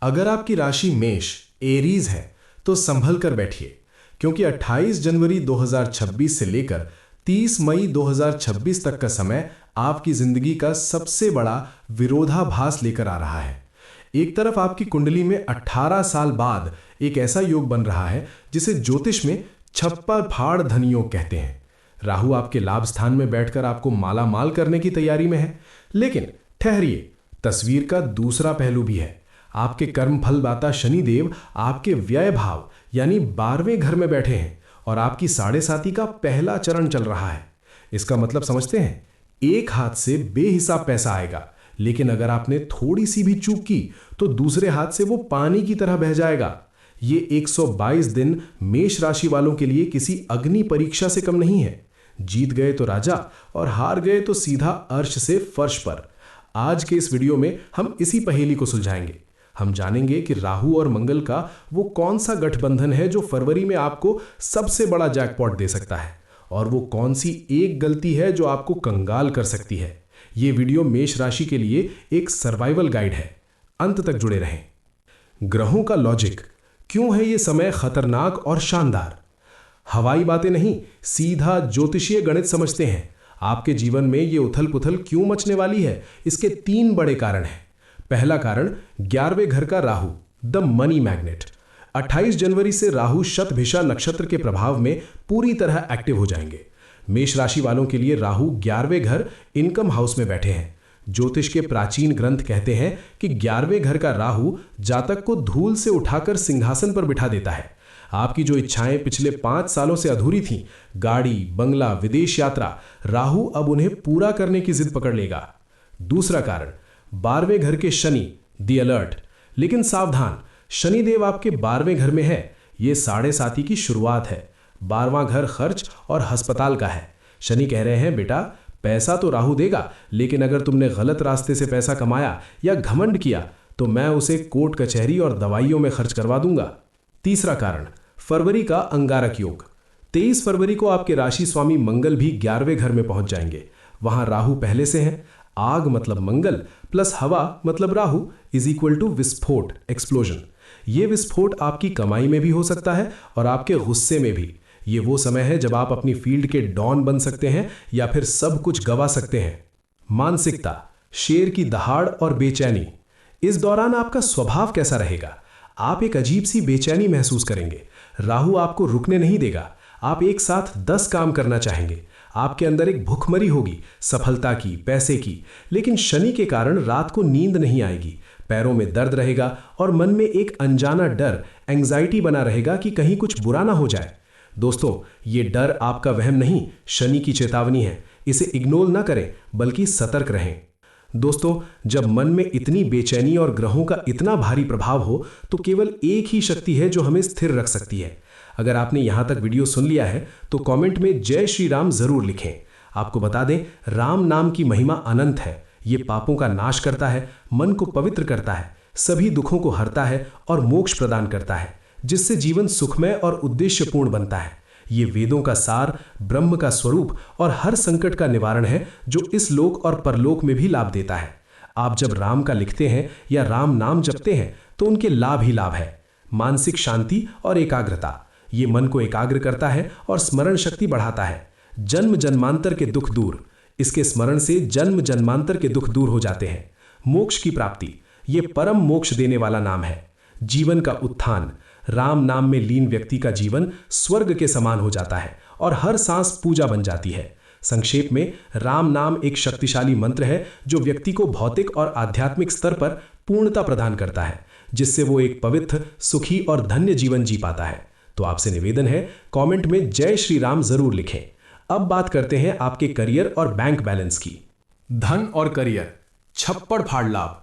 अगर आपकी राशि मेष एरीज है तो संभल कर बैठिए, क्योंकि 28 जनवरी 2026 से लेकर 30 मई 2026 तक का समय आपकी जिंदगी का सबसे बड़ा विरोधाभास लेकर आ रहा है। एक तरफ आपकी कुंडली में 18 साल बाद एक ऐसा योग बन रहा है जिसे ज्योतिष में छप्पर फाड़ धन योग कहते हैं। राहु आपके लाभ स्थान में बैठकर आपको माला माल करने की तैयारी में है। लेकिन ठहरिए, तस्वीर का दूसरा पहलू भी है। आपके कर्म फल दाता शनिदेव आपके व्यय भाव यानी 12वें घर में बैठे हैं और आपकी साढ़े साती का पहला चरण चल रहा है। इसका मतलब समझते हैं? एक हाथ से बेहिसाब पैसा आएगा, लेकिन अगर आपने थोड़ी सी भी चूक की तो दूसरे हाथ से वो पानी की तरह बह जाएगा। ये 122 दिन मेष राशि वालों के लिए किसी अग्नि परीक्षा से कम नहीं है। जीत गए तो राजा और हार गए तो सीधा अर्श से फर्श पर। आज के इस वीडियो में हम इसी पहेली को सुलझाएंगे। हम जानेंगे कि राहु और मंगल का वो कौन सा गठबंधन है जो फरवरी में आपको सबसे बड़ा जैकपॉट दे सकता है, और वो कौन सी एक गलती है जो आपको कंगाल कर सकती है। ये वीडियो मेष राशि के लिए एक सर्वाइवल गाइड है। अंत तक जुड़े रहें। ग्रहों का लॉजिक, क्यों है ये समय खतरनाक और शानदार? हवाई बातें नहीं, सीधा ज्योतिषीय गणित समझते हैं। आपके जीवन में ये उथल पुथल क्यों मचने वाली है, इसके 3 बड़े कारण हैं। पहला कारण 11वें घर का राहु, द मनी मैग्नेट। 28 जनवरी से राहु शतभिषा नक्षत्र के प्रभाव में पूरी तरह एक्टिव हो जाएंगे। मेष राशि वालों के लिए राहु 11वें घर इनकम हाउस में बैठे हैं। ज्योतिष के प्राचीन ग्रंथ कहते हैं कि 11वें घर का राहु जातक को धूल से उठाकर सिंहासन पर बिठा देता है। आपकी जो इच्छाएं पिछले 5 सालों से अधूरी थीं, गाड़ी, बंगला, विदेश यात्रा, राहु अब उन्हें पूरा करने की जिद पकड़ लेगा। दूसरा कारण 12वें घर के शनि, दी अलर्ट। लेकिन सावधान, शनिदेव आपके 12वें घर में है। ये साढ़े साती की शुरुआत है। 12वां घर खर्च और अस्पताल का है। शनि कह रहे हैं, बेटा पैसा तो राहु देगा, लेकिन अगर तुमने गलत रास्ते से पैसा कमाया या घमंड किया तो मैं उसे कोर्ट कचहरी और दवाइयों में खर्च करवा दूंगा। तीसरा कारण फरवरी का अंगारक योग। 23 फरवरी को आपके राशि स्वामी मंगल भी 11वें घर में पहुंच जाएंगे। वहां राहु पहले से हैं। आग मतलब मंगल प्लस हवा मतलब राहु इज इक्वल टू विस्फोट, एक्सप्लोजन। ये विस्फोट आपकी कमाई में भी हो सकता है और आपके गुस्से में भी। ये वो समय है जब आप अपनी फील्ड के डॉन बन सकते हैं या फिर सब कुछ गवा सकते हैं। मानसिकता, शेर की दहाड़ और बेचैनी। इस दौरान आपका स्वभाव कैसा रहेगा? आप एक अजीब सी बेचैनी महसूस करेंगे। राहु आपको रुकने नहीं देगा। आप एक साथ 10 काम करना चाहेंगे। आपके अंदर एक भूखमरी होगी, सफलता की, पैसे की। लेकिन शनि के कारण रात को नींद नहीं आएगी, पैरों में दर्द रहेगा और मन में एक अनजाना डर, एंग्जाइटी बना रहेगा कि कहीं कुछ बुरा ना हो जाए। दोस्तों, ये डर आपका वहम नहीं, शनि की चेतावनी है। इसे इग्नोर ना करें, बल्कि सतर्क रहें। दोस्तों, जब मन में इतनी बेचैनी और ग्रहों का इतना भारी प्रभाव हो तो केवल एक ही शक्ति है जो हमें स्थिर रख सकती है। अगर आपने यहां तक वीडियो सुन लिया है तो कमेंट में जय श्री राम जरूर लिखें। आपको बता दें, राम नाम की महिमा अनंत है। ये पापों का नाश करता है, मन को पवित्र करता है, सभी दुखों को हरता है और मोक्ष प्रदान करता है, जिससे जीवन सुखमय और उद्देश्यपूर्ण बनता है। ये वेदों का सार, ब्रह्म का स्वरूप और हर संकट का निवारण है, जो इस लोक और परलोक में भी लाभ देता है। आप जब राम का लिखते हैं या राम नाम जपते हैं तो उनके लाभ ही लाभ है। मानसिक शांति और एकाग्रता, ये मन को एकाग्र करता है और स्मरण शक्ति बढ़ाता है। जन्म जन्मांतर के दुख दूर, इसके स्मरण से जन्म जन्मांतर के दुख दूर हो जाते हैं। मोक्ष की प्राप्ति, ये परम मोक्ष देने वाला नाम है। जीवन का उत्थान, राम नाम में लीन व्यक्ति का जीवन स्वर्ग के समान हो जाता है और हर सांस पूजा बन जाती है। संक्षेप में, राम नाम एक शक्तिशाली मंत्र है जो व्यक्ति को भौतिक और आध्यात्मिक स्तर पर पूर्णता प्रदान करता है, जिससे वो एक पवित्र, सुखी और धन्य जीवन जी पाता है। तो आपसे निवेदन है, कमेंट में जय श्री राम जरूर लिखें। अब बात करते हैं आपके करियर और बैंक बैलेंस की। धन और करियर, छप्पड़ फाड़ लाभ।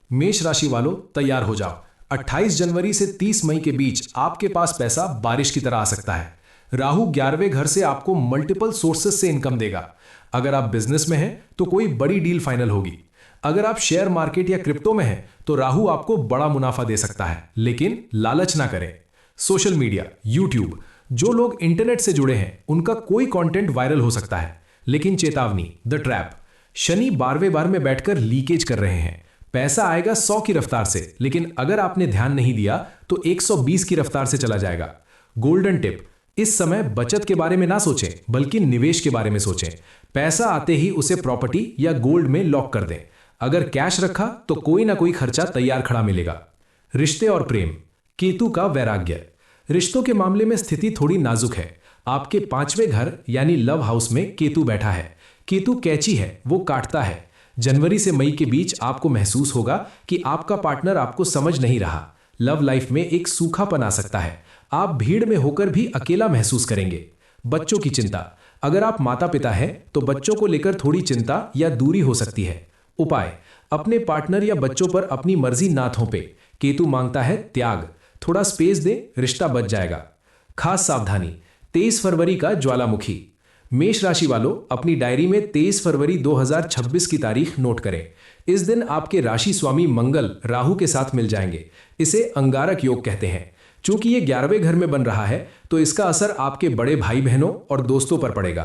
मेष राशि वालों, तैयार हो जाओ। 28 जनवरी से 30 मई के बीच आपके पास पैसा बारिश की तरह आ सकता है। राहु 11वें घर से आपको मल्टीपल सोर्सेस से इनकम देगा। अगर आप बिजनेस में हैं तो कोई बड़ी डील फाइनल होगी। अगर आप शेयर मार्केट या क्रिप्टो में हैं तो राहु आपको बड़ा मुनाफा दे सकता है, लेकिन लालच ना करें। सोशल मीडिया, यूट्यूब, जो लोग इंटरनेट से जुड़े हैं उनका कोई कंटेंट वायरल हो सकता है, लेकिन चेतावनी, द ट्रैप। शनि 12वें बार में बैठकर लीकेज कर रहे हैं। पैसा आएगा 100 की रफ्तार से, लेकिन अगर आपने ध्यान नहीं दिया तो 120 की रफ्तार से चला जाएगा। गोल्डन टिप, इस समय बचत के बारे में ना सोचें, बल्कि निवेश के बारे में सोचें। पैसा आते ही उसे प्रॉपर्टी या गोल्ड में लॉक कर दें। अगर कैश रखा तो कोई ना कोई खर्चा तैयार खड़ा मिलेगा। रिश्ते और प्रेम, केतु का वैराग्य। रिश्तों के मामले में स्थिति थोड़ी नाजुक है। आपके 5वें घर यानी लव हाउस में केतु बैठा है। केतु कैंची है, वो काटता है। जनवरी से मई के बीच आपको महसूस होगा कि आपका पार्टनर आपको समझ नहीं रहा। लव लाइफ में एक सूखापन आ सकता है। आप भीड़ में होकर भी अकेला महसूस करेंगे। बच्चों की चिंता, अगर आप माता पिता हैं तो बच्चों को लेकर थोड़ी चिंता या दूरी हो सकती है। उपाय, अपने पार्टनर या बच्चों पर अपनी मर्जी ना थोपे। केतु मांगता है त्याग। थोड़ा स्पेस दे, रिश्ता बच जाएगा। खास सावधानी, 23 फरवरी का ज्वालामुखी। मेष राशि वालों, अपनी डायरी में 23 फरवरी 2026 की तारीख नोट करें। इस दिन आपके राशि स्वामी मंगल राहु के साथ मिल जाएंगे। इसे अंगारक योग कहते हैं। चूंकि ये 11वें घर में बन रहा है तो इसका असर आपके बड़े भाई बहनों और दोस्तों पर पड़ेगा।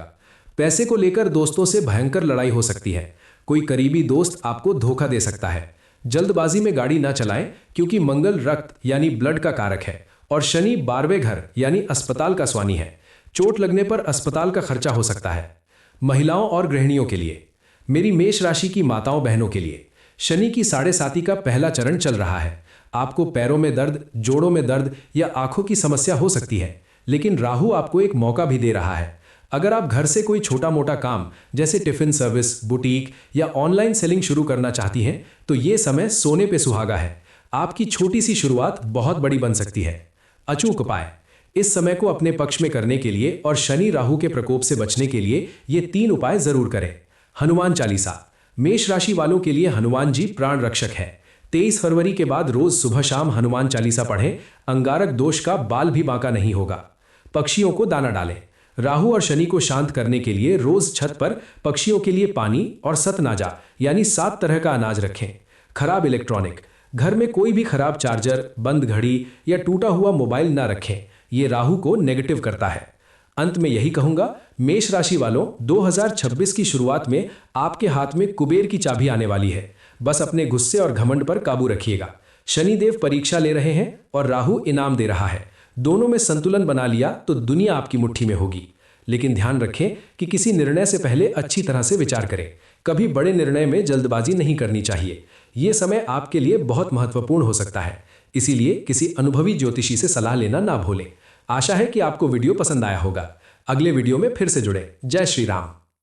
पैसे को लेकर दोस्तों से भयंकर लड़ाई हो सकती है। कोई करीबी दोस्त आपको धोखा दे सकता है। जल्दबाजी में गाड़ी ना चलाएं, क्योंकि मंगल रक्त यानी ब्लड का कारक है और शनि 12वें घर यानी अस्पताल का स्वामी है। चोट लगने पर अस्पताल का खर्चा हो सकता है। महिलाओं और गृहिणियों के लिए, मेरी मेष राशि की माताओं बहनों के लिए शनि की 7.5 का पहला चरण चल रहा है। आपको पैरों में दर्द, जोड़ों में दर्द या आंखों की समस्या हो सकती है, लेकिन राहु आपको एक मौका भी दे रहा है। अगर आप घर से कोई छोटा मोटा काम जैसे टिफिन सर्विस, बुटीक या ऑनलाइन सेलिंग शुरू करना चाहती हैं तो ये समय सोने पे सुहागा है। आपकी छोटी सी शुरुआत बहुत बड़ी बन सकती है। अचूक उपाय, इस समय को अपने पक्ष में करने के लिए और शनि राहु के प्रकोप से बचने के लिए ये 3 उपाय जरूर करें। हनुमान चालीसा, मेष राशि वालों के लिए हनुमान जी प्राण रक्षक है। 23 फरवरी के बाद रोज सुबह शाम हनुमान चालीसा पढ़ें। अंगारक दोष का बाल भी बांका नहीं होगा। पक्षियों को दाना डालें। राहु और शनि को शांत करने के लिए रोज छत पर पक्षियों के लिए पानी और सतनाजा यानी 7 तरह का अनाज रखें। खराब इलेक्ट्रॉनिक, घर में कोई भी खराब चार्जर, बंद घड़ी या टूटा हुआ मोबाइल ना रखें। ये राहु को नेगेटिव करता है। अंत में यही कहूंगा, मेष राशि वालों, 2026 की शुरुआत में आपके हाथ में कुबेर की चाबी आने वाली है। बस अपने गुस्से और घमंड पर काबू रखिएगा। शनिदेव परीक्षा ले रहे हैं और राहु इनाम दे रहा है। दोनों में संतुलन बना लिया तो दुनिया आपकी मुट्ठी में होगी। लेकिन ध्यान रखें कि किसी निर्णय से पहले अच्छी तरह से विचार करें। कभी बड़े निर्णय में जल्दबाजी नहीं करनी चाहिए। ये समय आपके लिए बहुत महत्वपूर्ण हो सकता है, इसीलिए किसी अनुभवी ज्योतिषी से सलाह लेना ना भूलें। आशा है कि आपको वीडियो पसंद आया होगा। अगले वीडियो में फिर से जुड़ें। जय श्री राम।